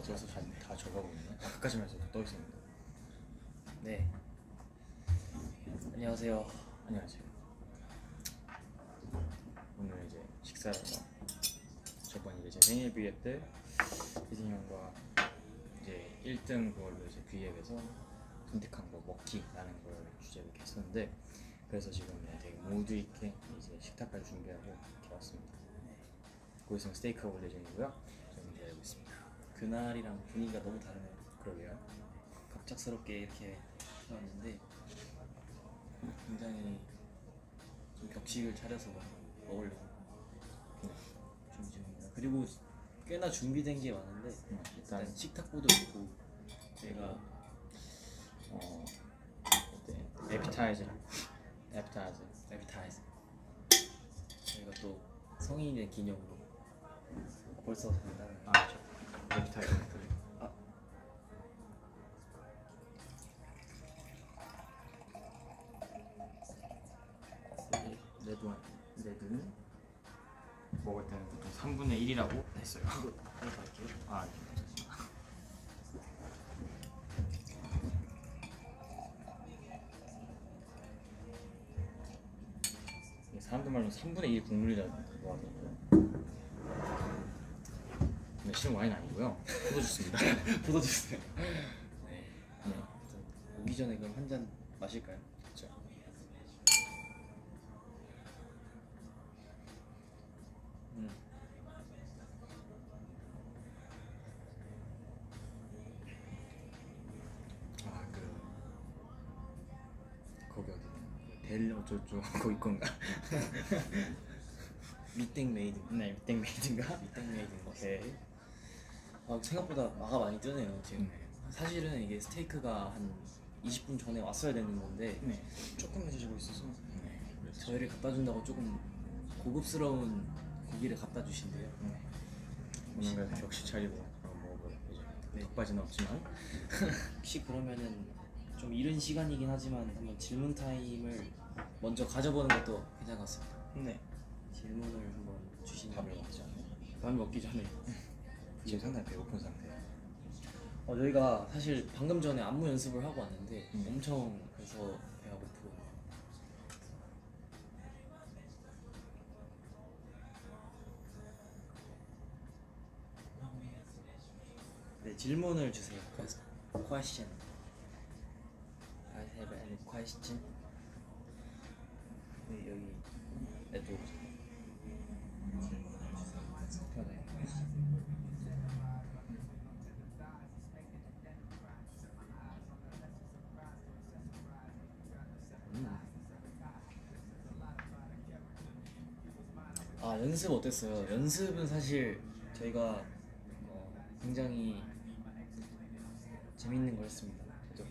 벌써 다 적어가고 있네. 아까까지만 해서 떠 있었는데. 네. 안녕하세요. 안녕하세요. 오늘 이제 식사를 저번 이제 제 생일 브이앱 때 희진이 형과 이제 1등 그걸로 이제 브이앱에서 선택한 거 먹기라는 걸 주제로 이렇게 했었는데, 그래서 지금 되게 모두 있게 이제 식탁까지 준비하고 이렇게 왔습니다. 거기서 스테이크가 올 예정이고요. 저는 기다리고 있습니다. 그날이랑 분위기가 너무 다르네요. 그러게요. 갑작스럽게 이렇게 해왔는데 굉장히 좀 격식을 차려서 먹으려고 준비 중입니다. 그리고 꽤나 준비된 게 많은데 일단 식탁보도 있고 저희가 에피타이저 저희가 또 성인이 된 기념으로 벌써 된다. 에피타이저. 레드는 먹을 때는 보통 3분의 1이라고 했어요. 이거 갈게요. 사람들 말로 3분의 1 국물이라고 하더라고요. 근데 실은 와인 아니고요. 포도주스입니다. 포도주스요. 네. 오기 전에 그럼 한 잔 마실까요? 그렇죠. 거기 어디? 델 어쩌고 거기 건가? 밑땡 메이드. 네, 땡 메이드인가? 밑땡 메이드. 오케이. 생각보다 마가 많이 뜨네요 지금. 사실은 이게 스테이크가 한 20분 전에 왔어야 되는 건데 네. 조금 늦어지고 있어서 그래서 저희를 갖다 준다고 조금 고급스러운 고기를 갖다 주신대요. 오늘 그래서 격식 차리고 먹어볼 예정입니다. 네. 턱받이는 없지만. 혹시 그러면은 좀 이른 시간이긴 하지만 한번 질문 타임을 먼저 가져보는 것도 괜찮을 것 같습니다. 네. 질문을 한번 주시는. 밥을 먹기 전에. 밥 먹기 전에. 지금 상당히 배고픈 상태예요. 저희가 사실 방금 전에 안무 연습을 하고 왔는데 엄청 그래서 배가 고프고. 네, 질문을 주세요. Question. I have any question? 네, 여기 내쪽. 연습 어땠어요? 연습은 사실 저희가 굉장히 재밌는 걸 했습니다. 그죠?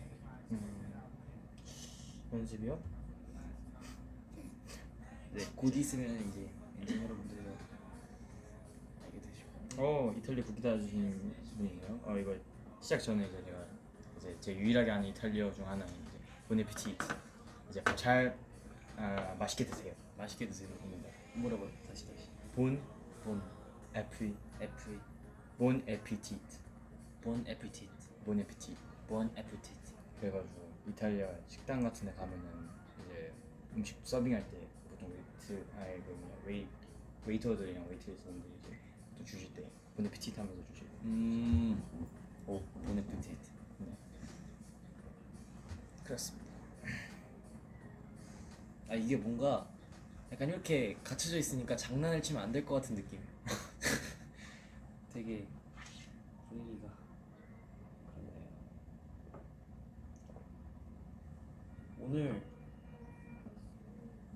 연습이요? 네, 곧 있으면 이제 엔진 여러분들도 알게 되실 겁니다. 이탈리아 국기 달아주신 분이네요. 이거 시작 전에 제가 이제 제 유일하게 아는 이탈리아 중 하나인 이제 보네피티. 이제 잘 맛있게 드세요. 맛있게 드세요. 뭐라고요? 다시. 본 본 에피 F 본 에피티트. 본 에피티트. 본 에피티. 본 에피티트. 그래가지고 이탈리아 식당 같은 데 가면은 이제 음식 서빙할 때 보통 웨이터들이랑 웨이트레스분들이 이제 또 주실 때 본 에피티트 하면서 주시고. 본 에피티트. 네. 그렇습니다. 이게 뭔가 약간 이렇게 갇혀져 있으니까 장난을 치면 안 될 것 같은 느낌. 되게 분위기가 그렇네요.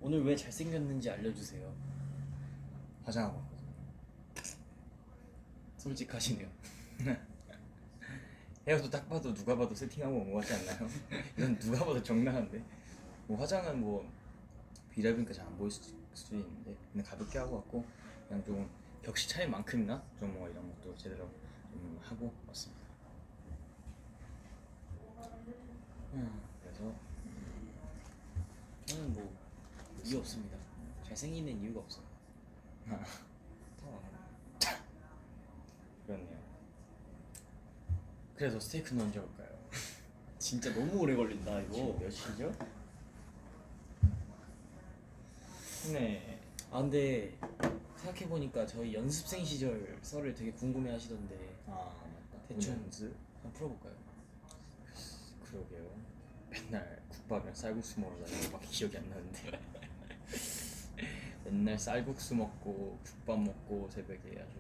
오늘 왜 잘생겼는지 알려주세요. 화장하고 솔직하시네요. 헤어도 딱 봐도 누가 봐도 세팅하고 온 것 같지 않나요? 이건 누가 봐도 정당한데. 뭐 화장은 뭐 비라이브니까 잘 안 보일 수도 있는데 그냥 가볍게 하고 왔고, 그냥 좀 격식 차린 만큼이나 좀 뭐 이런 것도 제대로 좀 하고 왔습니다. 그래서 저는 뭐 이유 없습니다. 잘생기는 이유가 없어요. 그렇네요. 그래서 스테이크는 언제 올까요? 진짜 너무 오래 걸린다 지금 이거. 몇 시죠? 네. 아 근데 생각해 보니까 저희 연습생 시절 썰을 되게 궁금해 하시던데 아 맞다. 대충 연습? 한번 풀어볼까요? 그러게요. 맨날 국밥이랑 쌀국수 먹으러 다니는 거밖에 기억이 안 나는데. 맨날 쌀국수 먹고 국밥 먹고 새벽에 아주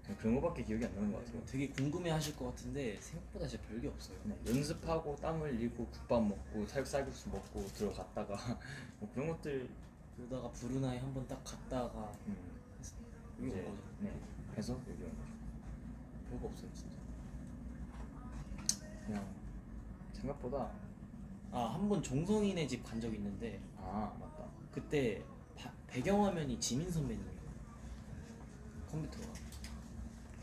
그냥 그런 거밖에 기억이 안 나는 것 같아요. 되게 궁금해 하실 것 같은데 생각보다 진짜 별게 없어요. 네, 연습하고 땀 흘리고 국밥 먹고 쌀국수 먹고 들어갔다가 뭐 그런 것들 그러다가 브루나이 한번 딱 갔다가 여기 이제 온 거죠. 네 해서 여기 온 거죠. 별거 없어요 진짜. 그냥 생각보다 아 한 번 종성이네 집 간 적 있는데 아 맞다. 그때 배경화면이 지민 선배님이에요. 컴퓨터가.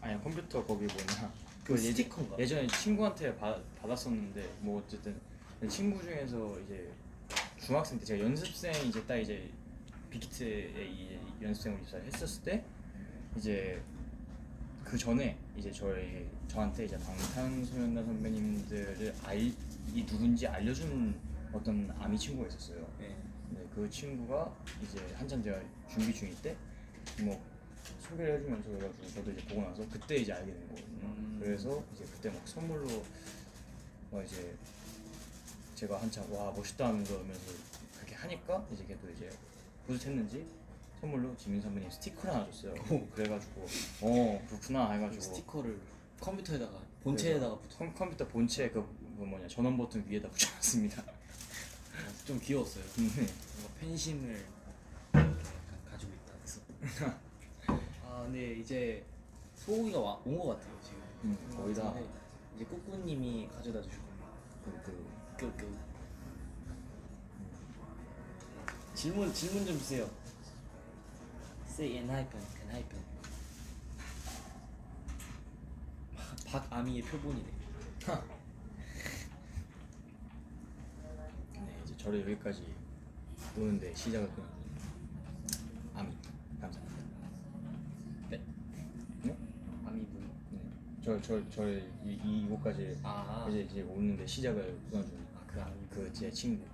아니 컴퓨터 거기 뭐냐 그 스티커인가? 예전에 친구한테 받았었는데 뭐 어쨌든 친구 중에서 이제 중학생 때 제가 연습생 이제 딱 이제 빅히트에 이 연습생으로 입사를 했었을 때 이제 그 전에 이제 저한테 이제 방탄소년단 선배님들을 이 누군지 알려준 어떤 아미 친구가 있었어요. 네. 네, 그 친구가 이제 한참 제가 준비 중일 때 뭐 소개를 해주면서 그래가지고 저도 이제 보고 나서 그때 이제 알게 된 거거든요. 그래서 이제 그때 막 선물로 막 이제 제가 한참 와 멋있다 하면서 그렇게 하니까 이제 걔도 이제 뿌듯했는지 선물로 지민 선배님 스티커를 하나 줬어요. 그래가지고 그렇구나 해가지고 스티커를 컴퓨터에다가 본체에다가 붙여. 컴퓨터 본체 그 뭐냐 전원 버튼 위에다 붙여놨습니다. 좀 귀여웠어요. 네. 뭔가 팬심을 이렇게 약간 가지고 있다 그래서. 아 근데 이제 소고기가 온 것 같아요 지금. 거의 다. 근데 이제 꾸꾸님이 가져다 주실 겁니다. 그 질문 좀 주세요. Say 엔하이픈 엔하이픈. 박아미의 표본이네. 네, 이제 저를 여기까지 오는데 시작을 끊어준 아미 감사합니다. 네? 네? 아미분. 네. 이곳까지 아. 이제 오는데 시작을 끊어준 그 아미. 그 제 친구.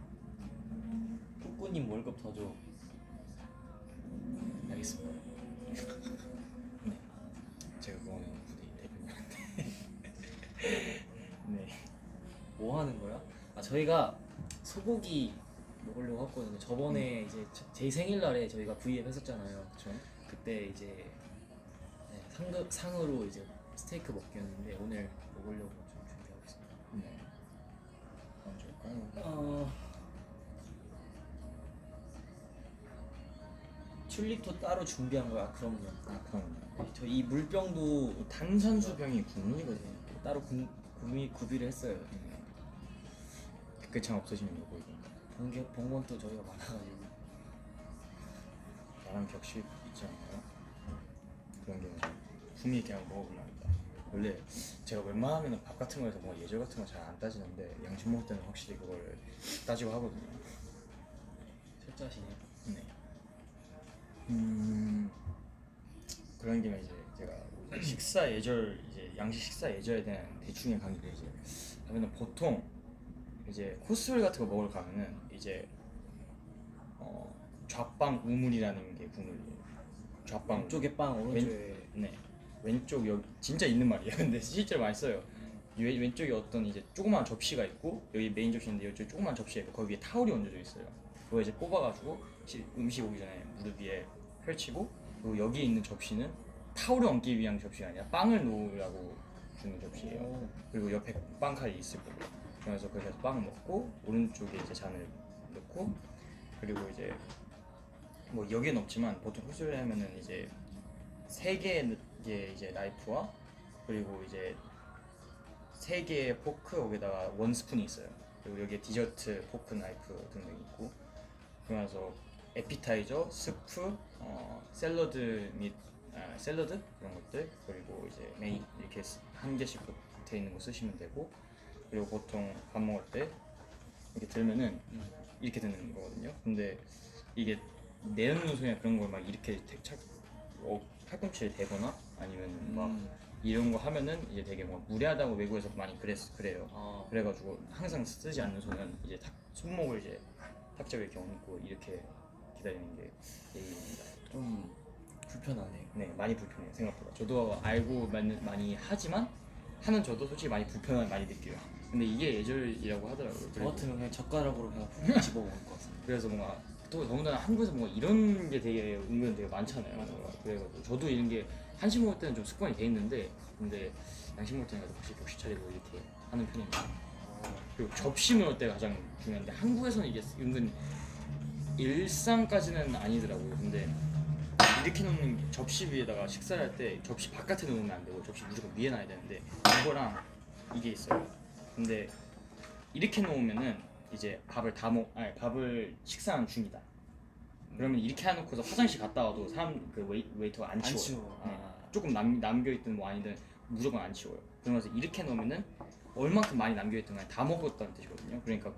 꾸꾸님 월급 더 줘. 알겠습니다. 네, 제가 그거는 부대 대표님한테. 네. 뭐 하는 거야? 아 저희가 소고기 먹으려고 했거든요. 저번에 이제 제 생일날에 저희가 V앱 했었잖아요. 그렇죠. 그때 이제 상으로 이제 스테이크 먹기였는데 오늘 먹으려고 좀 준비하고 있습니다. 네. 언제 올까요? 튤립도 따로 준비한 거야. 그럼요. 아 그럼요. 저 이 물병도 탄산수병이 국물이거든요. 따로 구비를 했어요. 댓글창 없어지는 거 보이고 본 건 또 저희가 많아가지고. 나랑 격식 있지 않나요? 그런 게 좀 품위 있게 한번 먹어보려 합니다. 원래 제가 웬만하면 밥 같은 거에서 뭐 예절 같은 거 잘 안 따지는데 양식 먹을 때는 확실히 그걸 따지고 하거든요. 철저하시네요. 네. 그런 김에 이제 제가 식사 예절 이제 양식 식사 예절에 대한 대충의 강의를 이제 하면은 보통 이제 코스 요리 같은 거 먹으러 가면은 이제 좌빵 우물이라는 게 국물이에요. 좌빵 왼쪽에 빵, 오른쪽에 네 왼쪽 여기 진짜 있는 말이에요. 근데 실제로 많이 써요. 왼쪽에 어떤 이제 조그만 접시가 있고 여기 메인 접시인데 이쪽 조그만 접시가 있고 거기 위에 타올이 얹어져 있어요. 그거 이제 뽑아가지고 음식 오기 전에 무릎 위에 펼치고 그리고 여기 있는 접시는 타올을 얹기 위한 접시가 아니라 빵을 놓으라고 주는 접시예요. 그리고 옆에 빵칼이 있을 거고 그래서 거기서 빵 먹고 오른쪽에 이제 잔을 넣고 그리고 이제 뭐 여기는 없지만 보통 코스를 하면은 이제 3개의 이제 나이프와 그리고 이제 3개의 포크 여기다가 원스푼이 있어요. 그리고 여기에 디저트 포크 나이프 등등이 있고 그러면서 에피타이저, 스프, 샐러드 샐러드 그런 것들 그리고 이제 메인 이렇게 한 개씩 붙어 있는 거 쓰시면 되고 그리고 보통 밥 먹을 때 이렇게 들면은 이렇게 드는 거거든요. 근데 이게 내려놓는 소리나 그런 걸 막 이렇게 팔꿈치를 대거나 아니면 막 이런 거 하면은 이제 되게 뭐 무례하다고 외국에서 많이 그래요. 아, 그래가지고 항상 쓰지 않는 손은 이제 손목을 이제 탁자 위에 이렇게 얹고 이렇게 기다리는 게 예의입니다. 좀 불편하네요. 네, 많이 불편해요 생각보다. 저도 알고 많이 하지만 하는 저도 솔직히 많이 불편함을 많이 느껴요. 근데 이게 예절이라고 하더라고요. 저 그래서- 같으면 그냥 젓가락으로 그냥 훅 집어먹을 것 같습니다. 그래서 뭔가 또 더군다나 한국에서 뭔가 이런 게 되게 은근 되게 많잖아요. 뭔가. 그래가지고 저도 이런 게 한식 먹을 때는 좀 습관이 돼 있는데 근데 양식 먹을 때는 확실히 격식 차리고 이렇게 하는 편입니다. 그리고 접시 먹을 때가 가장 중요한데 한국에서는 이게 은근 일상까지는 아니더라고요. 근데 이렇게 놓는 접시 위에다가 식사를 할 때 접시 바깥에 놓으면 안 되고 접시 무조건 위에 놔야 되는데 이거랑 이게 있어요. 근데 이렇게 놓으면은 이제 밥을 식사하는 중이다. 그러면 이렇게 해놓고서 화장실 갔다 와도 사람 그 웨이터가 안 치워요. 치워. 네. 아. 조금 남겨 있든 뭐 아니든 무조건 안 치워요. 그러면서 이렇게 놓으면은 얼만큼 많이 남겨 있든 간에 다 먹었다는 뜻이거든요. 그러니까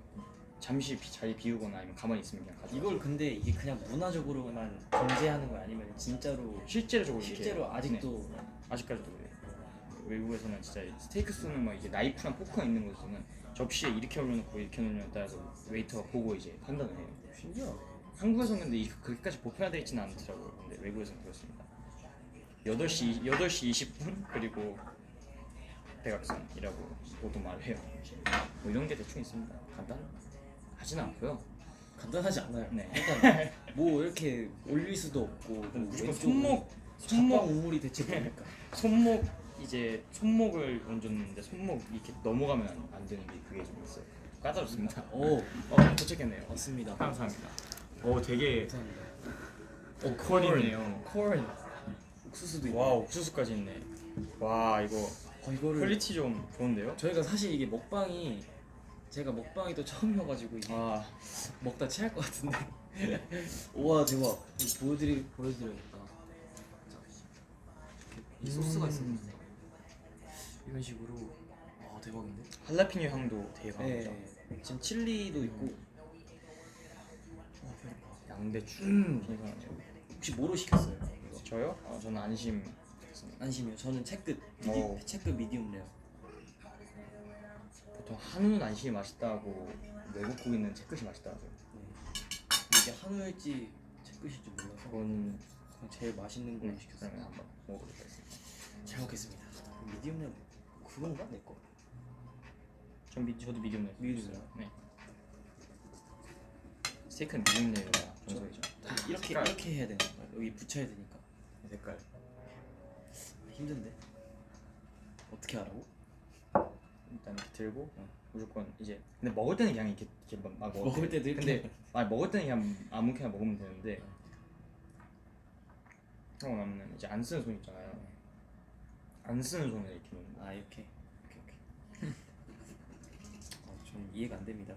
잠시 자리 비우거나 아니면 가만히 있으면 그냥 가져. 이걸 근데 이게 그냥 문화적으로만 존재하는 거야 아니면 진짜로 실제로 실제로 아직도 네. 아직까지도 그래요. 외국에서는 진짜 스테이크 쏘는 막 이제 나이프랑 포크가 있는 곳에서는 접시에 이렇게 올려놓고 이렇게 놓으면 따라서 웨이터가 보고 이제 판단을 해요. 신기하네. 한국에서는 근데 그렇게까지 보편화되어 있지는 않더라고요. 근데 외국에서는 그렇습니다. 8시 20분 그리고 대각선이라고 보통 말해요. 뭐 이런 게 대충 있습니다. 간단하지는 않고요. 간단하지 않아요. 네. 일단 뭐 이렇게 올릴 수도 없고 무조건 왼쪽은 잡방 우물이 대체 뭡니까? 손목을 얹었는데 손목 이렇게 넘어가면 안 되는 게 그게 좀 있어요. 까다롭습니다. 오, 도착했네요. 맞습니다. 감사합니다. 되게 감사합니다. 콜이네요. 콜 옥수수도 있네. 와 옥수수까지 있네. 와 이거 이거를 퀄리티 좀 좋은데요? 저희가 사실 이게 제가 먹방이 또 처음이어가지고 이게 아 먹다 체할 것 같은데. 우와 대박. 이거 보여드려야겠다. 자, 이렇게 이 소스가 있었는데 이런 식으로 대박인데? 할라피뇨 향도 되게 강하죠. 네. 지금 칠리도 있고. 배고파. 양배추 신선하죠. 혹시 뭐로 시켰어요? 이거? 저요? 저는 안심. 안심이요. 저는 채끝 오. 채끝 미디움 레어. 보통 한우는 안심이 맛있다고 외국 고기는 채끝이 맛있다 하죠. 네. 이게 한우일지 채끝일지 몰라서 그건 그냥 제일 맛있는 걸로 그러면 시켰어요. 한번 먹어보도록 하겠습니다. 잘 먹겠습니다. 미디움 레어 그건가 내 거? 저도 미디움 레어. 미디움 레어. 네. 스테이크는 미디움 레어가 정석이죠. 이렇게 색깔. 이렇게 해야 되는 거야. 여기 붙여야 되니까. 색깔. 힘든데. 어떻게 하라고? 일단 이렇게 들고 무조건 이제 근데 먹을 때는 그냥 이렇게 막 먹을 때도 이렇게. 근데 먹을 때는 그냥 아무렇게나 먹으면 되는데 하고 나면은 이제 안 쓰는 손 있잖아요. 안 쓰는 손을 이렇게 놓는 거. 이렇게. 오케이. 좀 이해가 안 됩니다.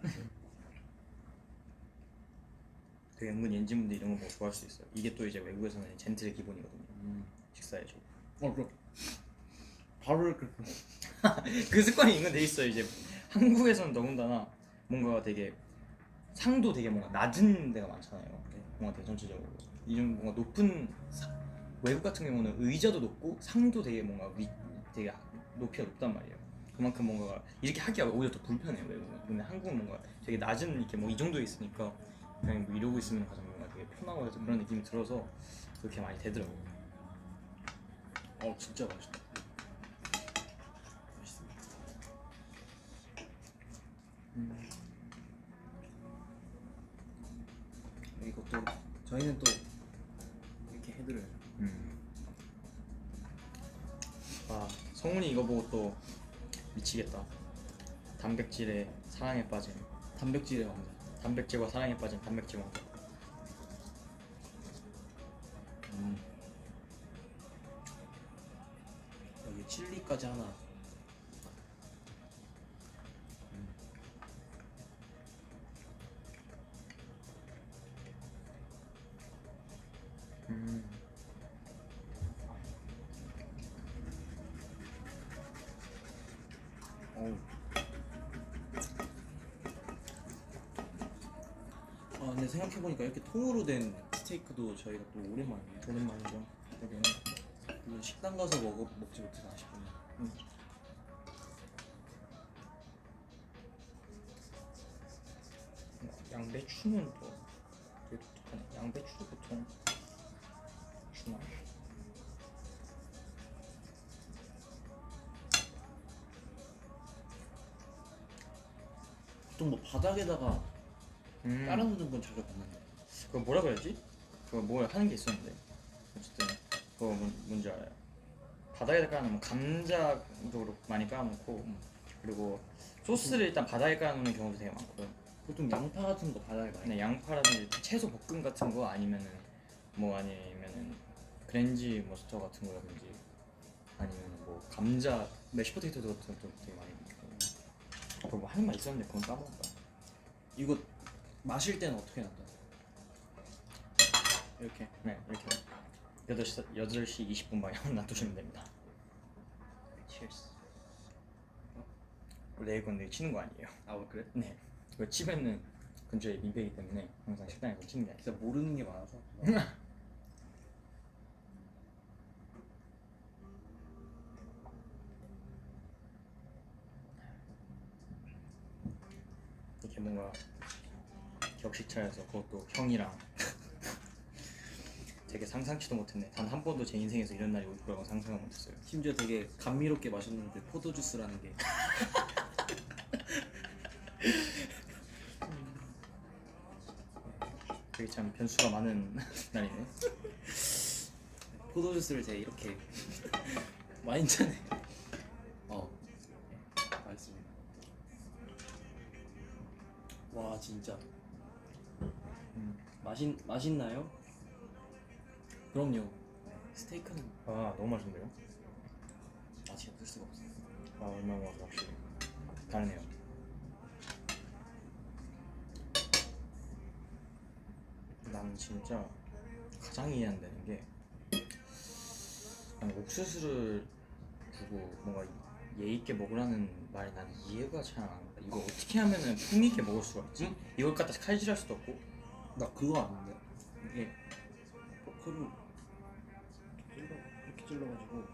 되게 은근 엔진분들 이런 거 보고 좋아할 수 있어요. 이게 또 이제 외국에서는 젠틀의 기본이거든요. 식사에서. 바로 이렇게. 그 습관이 있는 데 있어요. 이제 한국에서는 더군다나 뭔가 되게 상도 되게 뭔가 낮은 데가 많잖아요. 뭔가 되게 전체적으로 이좀 뭔가 높은 외국 같은 경우는 의자도 높고 상도 되게 뭔가 되게 높이가 높단 말이에요. 그만큼 뭔가 이렇게 하기가 오히려 더 불편해요 외국은. 근데 한국은 뭔가 되게 낮은 이렇게 뭐 이 정도에 있으니까 그냥 뭐 이러고 있으면 가장 뭔가 되게 편하고 해서 그런 느낌이 들어서 그렇게 많이 되더라고요. 진짜 맛있다. 맛있습니다. 이것도 저희는 또 이렇게 해드려요. 성훈이 이거 보고 또 미치겠다. 단백질에 사랑에 빠진 단백질의 왕자. 단백질과 사랑에 빠진 단백질 왕자. 여기 칠리까지 하나. 근데 생각해보니까 이렇게 통으로 된 스테이크도 저희가 또 오랜만이에요. 오랜만이죠. 되게 물론 식당 가서 먹지 못해서 아쉽군요. 양배추는 또 되게 독특하네. 양배추도 보통 주나? 보통 뭐 바닥에다가 깔아놓는 건 자주 봤는데. 그거 뭐라 그랬지? 그거 뭐 하는 게 있었는데 어쨌든 그거 뭔지 알아요? 바닥에다 깔아놓으면 감자도 많이 깔아놓고 그리고 소스를 일단 바닥에 깔아놓는 경우도 되게 많거든. 보통 양파 같은 거 바닥에 많이. 그냥 양파라든지 채소 볶음 같은 거 아니면은 뭐 아니면은 그랜지 머스터 같은 거라든지 아니면 뭐 감자 매시포테이토 같은 것도 되게 많이 먹고. 그거 뭐 하는 말 있었는데 그건 까먹었다. 이거 마실 때는 어떻게 난다? 이렇게. 네 이렇게 8시 20분 방향 놔두시면 됩니다. Cheers. 원래 이건 내가 치는 거 아니에요. 아 그래? 네. 이거 치면은 근처에 민폐이기 때문에 항상 식당에서 치는 게 아니에요. 진짜 모르는 게 많아서. 이렇게 뭔가 격식차여서 그것도 형이랑 되게 상상치도 못했네. 단 한 번도 제 인생에서 이런 날이 올 거라고 상상을 못했어요. 심지어 되게 감미롭게 마셨는데 포도주스라는 게. 되게 참 변수가 많은 날이네. 포도주스를 제가 이렇게 와인잔에. 맛있습니다. 와 진짜. 맛있나요? 그럼요. 스테이크는 아 너무 맛있는데요? 맛이 없을 수가 없어요. 아 얼마나 맛이 확실히 다르네요. 난 진짜 가장 이해 안 되는 게 아니, 옥수수를 두고 뭔가 예의 있게 먹으라는 말이 난 이해가 잘 안 가. 이거 어떻게 하면은 풍미 있게 먹을 수가 있지? 이걸 갖다 칼질할 수도 없고. 나 그거 아는데 이게 포크로 이렇게 찔러가지고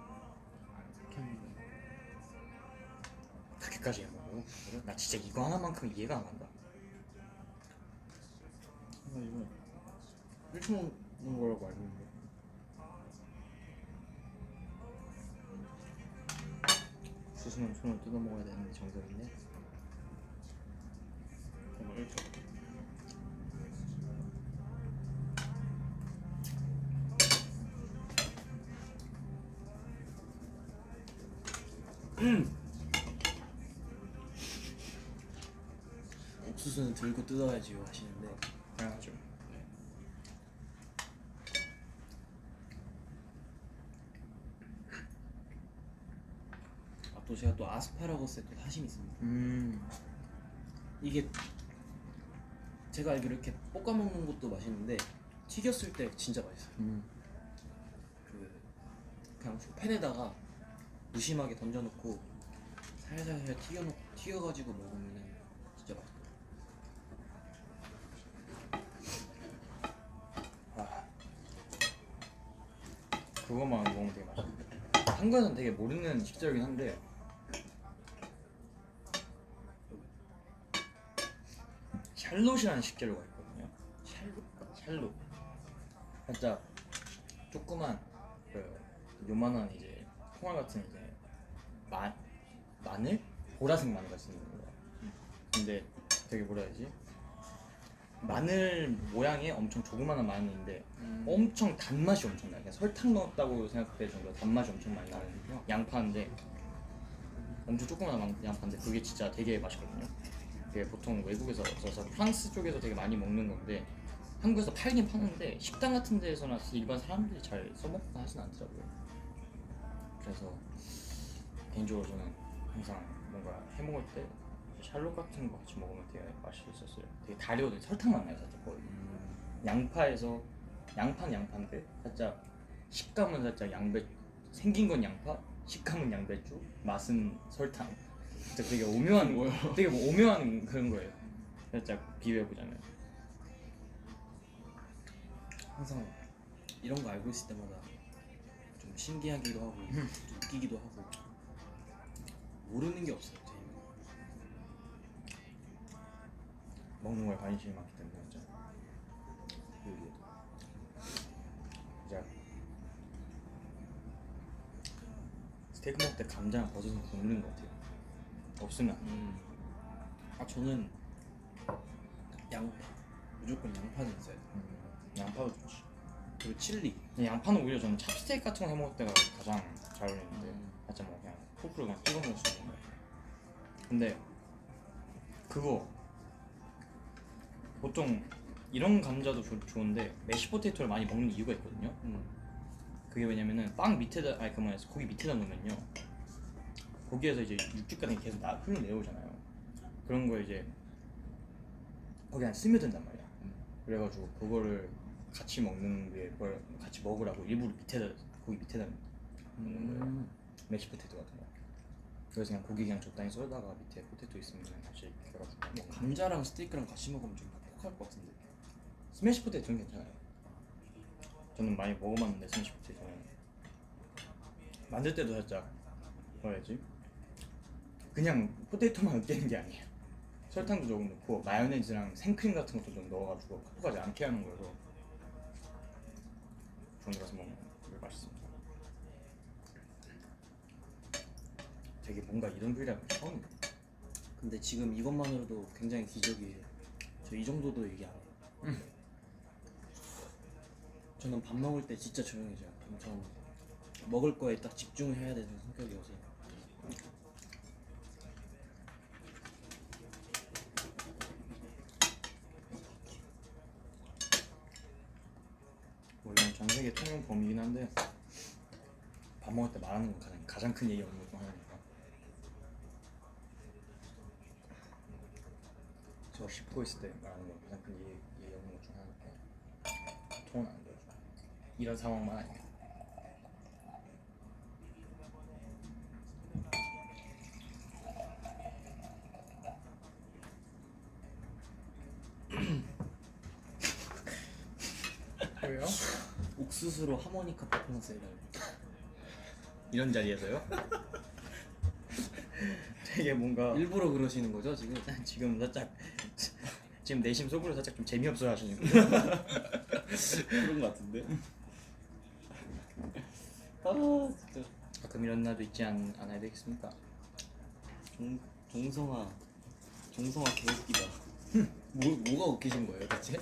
이렇게 하는 거. 그렇게까지 해먹어? 나 진짜 이거 하나만큼 이해가 안 간다. 나 이거 이렇게 먹는 거라고 알고 있는데. 수수는 손을 뜯어 먹어야 되는데 정석인데. 정말 이렇게. 옥수수는 들고 뜯어야지요 하시는데 당연하죠. 또 제가 또 아스파라거스에 또 사심이 있습니다. 이게 제가 알기로 이렇게 볶아 먹는 것도 맛있는데 튀겼을 때 진짜 맛있어요. 그 그냥 팬에다가 무심하게 던져놓고 살살살 튀겨가지고 먹으면 진짜 맛있어요. 그거만 먹으면 되게 맛있는데. 한국에서는 되게 모르는 식재료긴 한데 샬롯이라는 식재료가 있거든요. 샬롯. 살짝 조그만 그 요만한 이제 콩알 같은 이제 마늘? 보라색 마늘 같은 거예요. 근데 되게 뭐라 해야지? 마늘 모양의 엄청 조그만한 마늘인데 엄청 단맛이 엄청 나요. 그냥 설탕 넣었다고 생각될 정도로 단맛이 엄청 많이 나는 양파인데 엄청 조그만한 양파인데 그게 진짜 되게 맛있거든요. 그게 보통 외국에서 없어서 프랑스 쪽에서 되게 많이 먹는 건데 한국에서 팔긴 파는데 식당 같은 데에서나 일반 사람들이 잘 써먹거나 하진 않더라고요. 그래서 개인적으로 저는 항상 뭔가 해먹을 때 샬롯 같은 거 같이 먹으면 되게 맛있었어요. 되게 다려도 설탕 맛 나요 살짝 거의. 양파에서 양파는 양파인데 살짝 식감은 살짝 생긴 건 양파, 식감은 양배추, 맛은 설탕. 진짜 되게 오묘한 되게 뭐 오묘한 그런 거예요. 살짝 비교해 보자면. 항상 이런 거 알고 있을 때마다 좀 좀 신기하기도 하고 좀 웃기기도 하고 모르는 게 없어요. 먹는 거에 관심이 많기 때문에 진짜 요리에도 진짜 스테이크 먹을 때 감자랑 버섯은 굽는 것 같아요. 없으면 안 돼요. 저는 양파 무조건 양파는 있어야 돼. 양파도 좋지. 그리고 칠리. 근데 양파는 오히려 저는 찹스테이크 같은 거 해먹을 때가 가장 잘 어울리는데 살짝 뭐 그냥 포크로 그냥 찍어 먹을 수 있는 거예요. 근데 그거 보통 이런 감자도 좋은데 메시포테이토를 많이 먹는 이유가 있거든요. 그게 왜냐면은 빵 밑에다 아니 그 뭐냐 고기 밑에다 놓으면요 고기에서 이제 육즙 같은 게 계속 흘러내려오잖아요. 그런 거 이제 거기 안 스며든단 말이야. 그래가지고 그거를 같이 먹는 게 뭘 같이 먹으라고 일부러 밑에다 고기 밑에다 놓는 거예요. 메시포테이토 같은 거. 그래서 그냥 고기 그냥 적당히 썰다가 밑에 포테이토 있으면 그냥 같이 해가지고 뭐 감자랑 스테이크랑 같이 먹으면 좀 퍽퍽할 것 같은데. 스매시 포테이토는 괜찮아요. 저는 많이 먹어봤는데 스매시 포테이토는 만들 때도 살짝 뭐라 해야지 그냥 포테이토만 으깨는 게 아니에요. 설탕도 조금 넣고 마요네즈랑 생크림 같은 것도 좀 넣어가지고 퍽퍽하지 않게 하는 거여서 좋은 데 가서 먹으면 되게 맛있습니다. 되게 뭔가 이런 요리라면 처음이에요. 근데 지금 이것만으로도 굉장히 기적이에요. 저 이 정도도 얘기 안 해요. 저는 밥 먹을 때 진짜 조용해져요. 저는 먹을 거에 딱 집중해야 되는 성격이어서. 뭐 이건 전 세계 통용 범위긴 한데 밥 먹을 때 말하는 건 가장 큰 예의 없는 것 중 하나니까. 저 씹고 있을 때 말하는 건 가장 큰 예의 없는 것 중 하나니까 통은 안 돼요. 이런 상황만 아니면. 왜요? 옥수수로 하모니카 퍼포먼스 해달래. 이런 자리에서요? 되게 뭔가 일부러 그러시는 거죠 지금? 지금 살짝 지금 내심 속으로 살짝 좀 재미없어 하시는 거예요. 그런 거 같은데? 아 진짜 가끔 이런 날도 있지 않아야 되겠습니까? 종성아 개웃기다. 뭐가 웃기신 거예요 대체?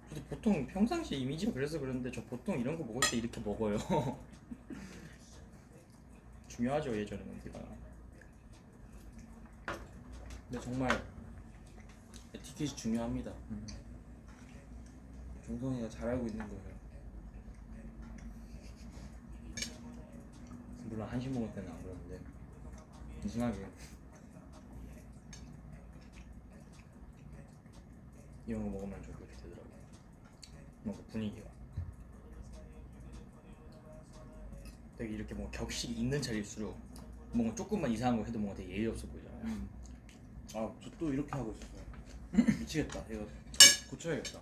저도 보통 평상시 이미지가 그래서 그런데 저 보통 이런 거 먹을 때 이렇게 먹어요. 중요하죠 예전에는 우리가. 근데 정말 에티켓이 중요합니다. 종성이가 잘 알고 있는 거예요. 물론 한식 먹을 때는 안 그러는데 이상하게 이런 거 먹으면 좀 그렇게 되더라고요. 뭔가 분위기가 되게 이렇게 뭔가 격식이 있는 자리일수록 뭔가 조금만 이상한 거 해도 뭔가 되게 예의 없어 보이잖아요. 아 저 또 이렇게 하고 있었어요. 미치겠다. 이거 고쳐야겠다.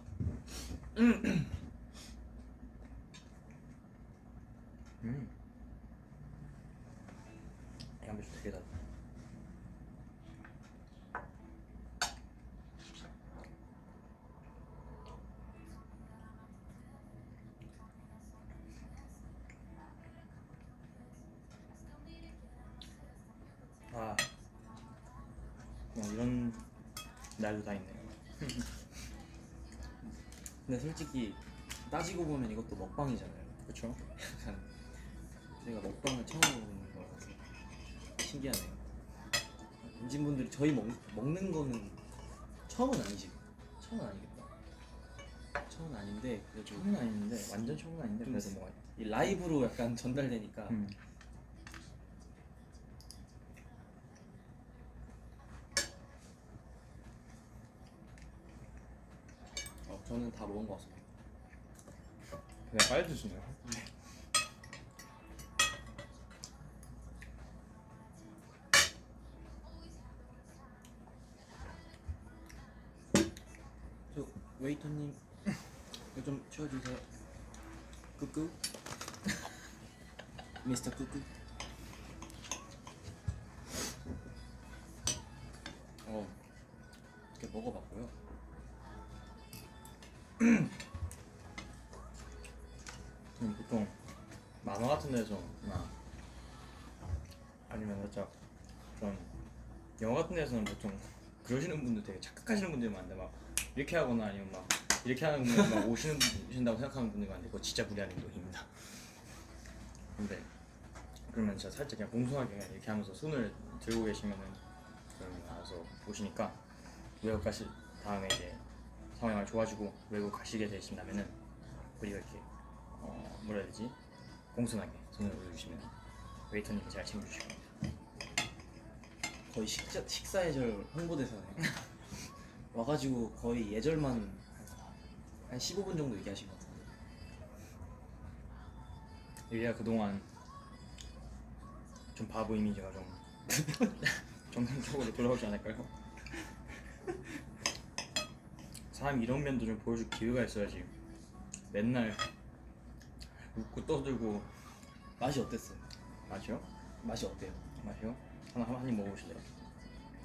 양배추 되게 달다. 아 그냥 이런 날도 다 있네요. 근데 솔직히 따지고 보면 이것도 먹방이잖아요. 그렇죠? 약간 저희가 먹방을 처음 해보는 거라서 신기하네요. 엔진분들이 저희 먹는 거는 처음은 아니지. 처음은 아니겠다. 처음은 아닌데 그래도 처음은 아닌데 완전 처음은 아닌데 그래도 뭐 이 라이브로 약간 전달되니까 저는 다 먹은 것 같습니다. 그냥 빨리 드시네요. 웨이터님 이거 좀 치워주세요. 끄끄. 미스터 끄끄. 이렇게 먹어봤고요. 보통 만화 같은 데서나 아니면 살짝 그런 영화 같은 데서는 보통 그러시는 분들 되게 착각하시는 분들이 많은데 막 이렇게 하거나 아니면 막 이렇게 하는 분들 막 오신다고 생각하는 분들이 많은데 그거 진짜 무리한 행동입니다. 근데 그러면 진짜 살짝 그냥 공손하게 그냥 이렇게 하면서 손을 들고 계시면은 그러면 알아서 오시니까 외국 가실 다음에 이제 상황이 많이 좋아지고 외국 가시게 되신다면은 우리가 이렇게 뭐라 해야 되지? 공손하게 손을 올려주시면 웨이터님이 잘 챙겨주실 겁니다. 거의 식사 예절 홍보대사네요. 와가지고 거의 예절만 한 15분 정도 얘기하신 것 같은데. 여기가 그동안 좀 바보 이미지가 좀 정상적으로 돌아오지 않을까요? 사람이 이런 면도 좀 보여줄 기회가 있어야지 맨날 웃고 떠들고. 맛이 어땠어요? 맛이요? 맛이 어때요? 맛이요? 한 입 먹어보실래요?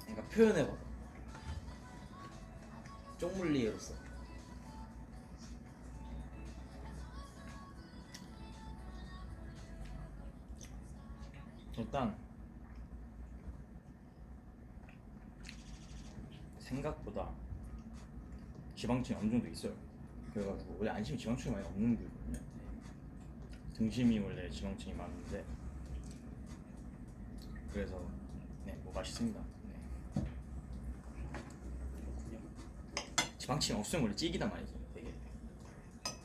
그러니까 표현해봐. 쪽물리에로서. 일단 생각보다 지방층이 어느 정도 있어요. 그래가지고 원래 안심이 지방층이 많이 없는 부위거든요. 등심이 원래 지방층이 많은데 그래서 네, 뭐 맛있습니다. 네. 지방층이 없으면 원래 찌기단 말이지. 되게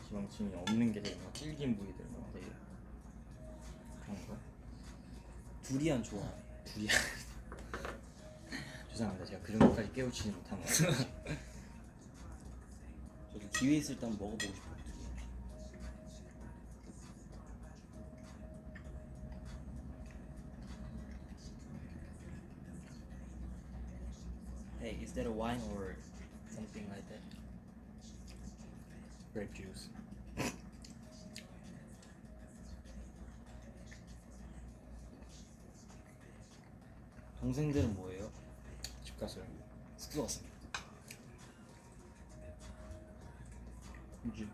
지방층이 없는 게 되게 막 질긴 부위들 뭐 되게 그런 거. 두리안 좋아해. 두리안. 죄송합니다. 제가 그 정도까지 깨우치지 못한 것 같아요. 저도 기회 있을 때 한번 먹어보고 싶어요. Hey, is that a wine or something like that? Grape juice. 동생들은 뭐예요? 집 갔어요. 숙소 갔습니다. 그지.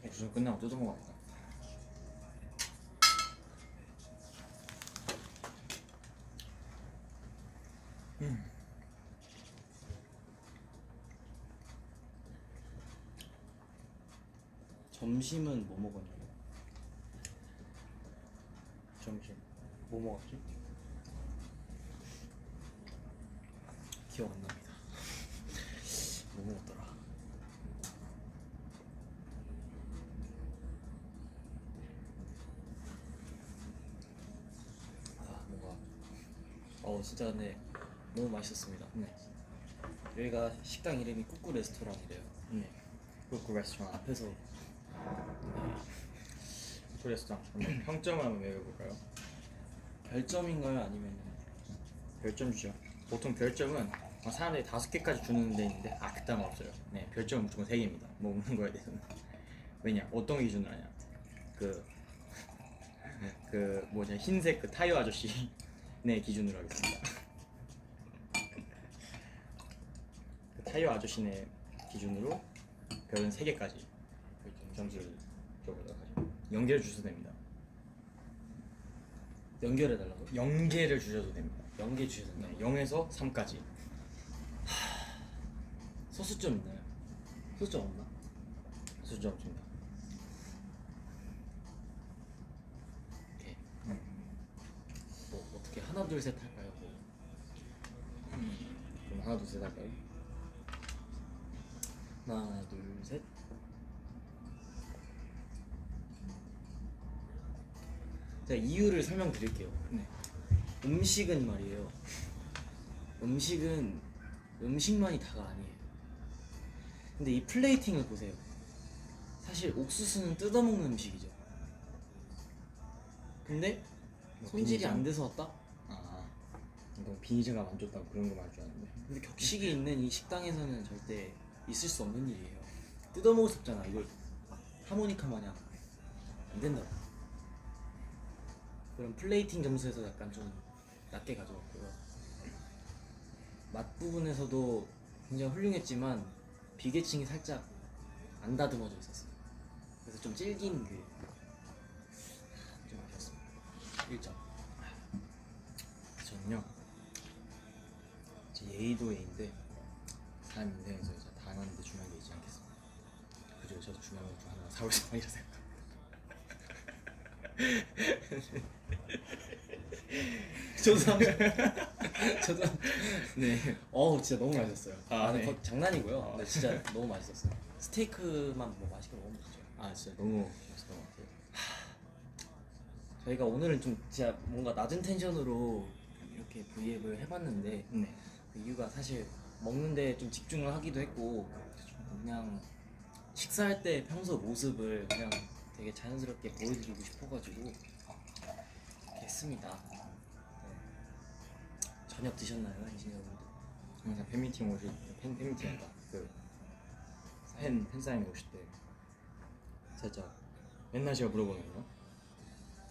옥수수 끝나고 뜯어 먹어야겠다. 점심은 뭐 먹었냐고? 점심 뭐 먹었지? 기억 안 납니다. 뭐 먹었더라? 아 뭔가 진짜 근데 너무 맛있었습니다. 네. 여기가 식당 이름이 꾸꾸 레스토랑이래요. 네. 쿠쿠 레스토랑. 앞에서 쿠쿠 레스토랑. 그럼 평점을 한번 매겨볼까요? 별점인가요? 아니면 별점 주죠. 보통 별점은 사람들이 5개까지 주는 데 있는데 그딴 거 없어요. 네, 별점은 무조건 3개입니다. 먹는 거에 대해서는. 왜냐? 어떤 거 기준으로 하냐? 그 뭐냐 흰색 그 타이어 아저씨 네 기준으로 하겠습니다. 그 타이어 아저씨네 기준으로 별은 3개까지 점수를 줘보도록 하죠. 연계를 주셔도 됩니다. 연결해달라고? 연계를 주셔도 됩니다. 연계 주셔야 된다. 네, 0에서 3까지. 소수점 있나요? 소수점 없나? 수준 없습니다. 오케이. 뭐 어떻게 하나 둘 셋 할까요? 뭐. 그럼 하나 둘 셋 할까요? 하나 둘 셋. 제가 이유를 설명드릴게요. 네. 음식은 말이에요. 음식은 음식만이 다가 아니에요. 근데 이 플레이팅을 보세요. 사실 옥수수는 뜯어먹는 음식이죠. 근데 뭐 손질이 비닐장? 안 돼서 왔다? 아, 너 비닐장갑 안 줬다고 그런 거 말할 줄 알았는데. 근데 격식이 있는 이 식당에서는 절대 있을 수 없는 일이에요. 뜯어먹을 수 없잖아. 이걸 막 하모니카 마냥 안 된다고. 그런 플레이팅 점수에서 약간 좀 낮게 가져왔고요. 맛 부분에서도 굉장히 훌륭했지만 비계층이 살짝 안 다듬어져 있었어요. 그래서 좀 질긴 게 좀 아쉬웠습니다. 1점. 저는요, 제 예의도예인데 사람 인생에서 이제 당하는데 중요한 게 있지 않겠습니까? 그죠? 저도 중요한 것 중 하나가 4월 3일이라 생각합니다. 저도 네. 진짜 너무 맛있었어요. 네. 장난이고요. 근데 진짜 너무 맛있었어요. 스테이크만 뭐 맛있게 먹으면 되죠. 아, 진짜 너무 맛있던 것 같아요. 저희가 오늘은 좀 진짜 뭔가 낮은 텐션으로 이렇게 브이앱을 해봤는데 네. 그 이유가 사실 먹는데 좀 집중을 하기도 했고 그냥 식사할 때 평소 모습을 그냥 되게 자연스럽게 보여드리고 싶어가지고 이렇게 했습니다. 네. 저녁 드셨나요, 엔지니어분들? 항상 팬미팅 오실 때, 팬미팅한다. 팬사인회 오실 때 살짝 맨날 제가 물어보거든요.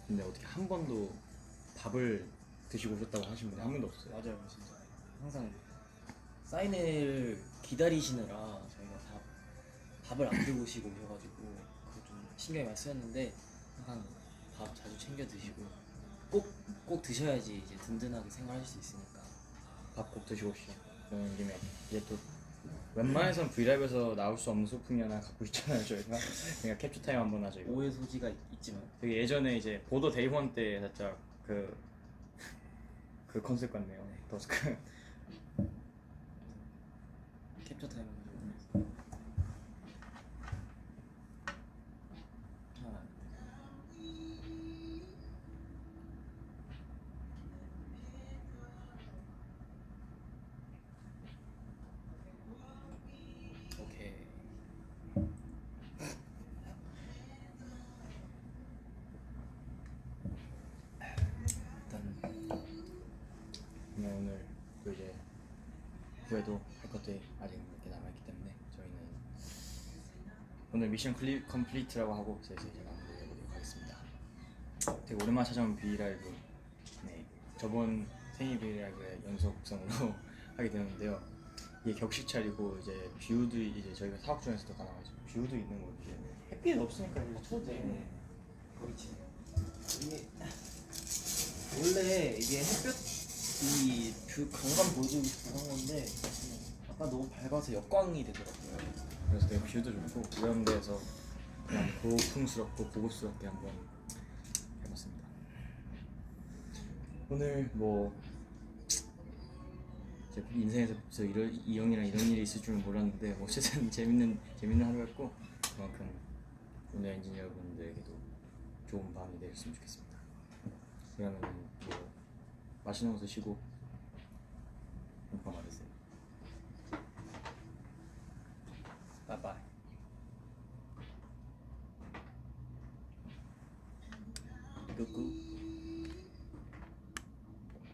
근데 어떻게 한 번도 밥을 드시고 오셨다고 하신 분이 한 분도 없어요. 맞아요, 진짜. 항상 사인회를 기다리시느라 저희가 밥을 안 들고 오시고 오셔가지고 그거 좀 신경이 많이 쓰였는데 항상 밥 자주 챙겨 드시고 꼭 드셔야지 이제 든든하게 생활하실 수 있으니까. 밥 꼭 드시고 오시죠. 그런 김에 이제 또 웬만해선 브이라이브에서 나올 수 없는 소품이 하나 갖고 있잖아요, 저희가. 그러니까 캡처 타임 한번 하죠. 이거. 오해 소지가 있지만 되게 예전에 이제 보도 데이원 때 살짝 그 컨셉 같네요. 더스크. 캡처 타임 한번 하나. 오케이. 일단 오늘 또 이제 후에도 할 것들이 아직 몇 개 남아있기 때문에 저희는 오늘 미션 컴플리트라고 하고 슬슬 이제 마무리해보도록 하겠습니다. 되게 오랜만에 찾아온 브이라이브. 네, 저번 생일 브이라이브의 연속성으로 하게 되는데요. 이게 격식 차리고 이제 뷰도 이제 저희가 사업 중에서도 가능하죠. 뷰도 있는 거 이제 햇빛 없으니까 이제 쳐도 돼. 그렇지. 이게 원래 이게 햇볕이 그 강감 보여주고 싶어 한 건데 아까 너무 밝아서 역광이 되더라고요. 그래서 되게 뷰도 좋고 이런 데서 그냥 고풍스럽고 고급스럽게 한번 해봤습니다. 오늘 뭐 제 인생에서 이 형이랑 이런 일이 있을 줄은 몰랐는데 뭐 어쨌든 재밌는 하루였고 그만큼 오늘 엔지니어 분들에게도 좋은 밤이 되셨으면 좋겠습니다. 그러면 뭐 맛있는 거 드시고 인사 받으세요. 바이바이. 꾸꾸.